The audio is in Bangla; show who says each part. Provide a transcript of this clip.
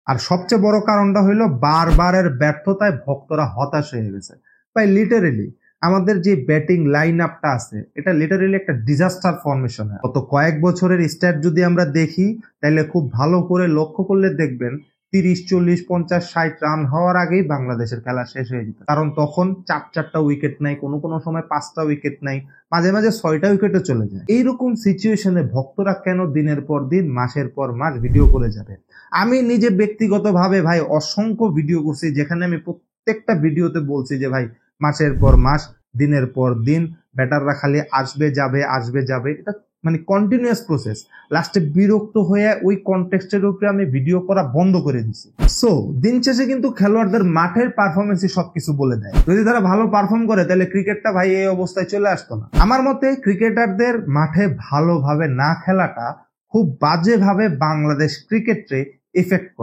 Speaker 1: আর সবচেয়ে বড় কারণটা হইলো বারবারের ব্যর্থতায় ভক্তরা হতাশ হয়ে গেছে। ভাই লিটারেলি আমাদের যে ব্যাটিং লাইন আপটা আছে এটা লিটারেলি একটা ডিজাস্টার ফরমেশন। গত কয়েক বছরের স্ট্যাট যদি আমরা দেখি তাহলে খুব ভালো করে লক্ষ্য করলে দেখবেন 30, 40, 50, 60 রান হওয়ার আগেই বাংলাদেশের খেলা শেষ হয়ে যেত, কারণ তখন চারটা উইকেট নাই, কোনো কোনো সময় 5টা উইকেট নাই, মাঝে মাঝে 6টা উইকেটও চলে যায়। এইরকম সিচুয়েশনে ভক্তরা কেন দিনের পর দিন মাসের পর মাস ভিডিও করে যাবে? আমি নিজে ব্যক্তিগতভাবে ভাই অসংখ্য ভিডিও করছি, যেখানে আমি প্রত্যেকটা ভিডিওতে বলছি যে ভাই মাসের পর মাস দিনের পর দিন ব্যাটাররা খালি আসবে যাবে আসবে যাবে, এটা মানে কন্টিনিউয়াস প্রসেস। লাস্টে বিরক্ত হয়ে ওই কনটেক্সটের উপরে আমি ভিডিও করা বন্ধ করে দিছি। সো দিন শেষে কিন্তু খেলোয়াড়দের মাঠের পারফরমেন্সই সবকিছু বলে দেয়। যদি তারা ভালো পারফর্ম করে তাহলে ক্রিকেটটা ভাই এই অবস্থায় চলে আসতো না। আমার মতে ক্রিকেটারদের মাঠে ভালোভাবে না খেলাটা খুব বাজেভাবে বাংলাদেশ ক্রিকেটে এফেক্ট করছে।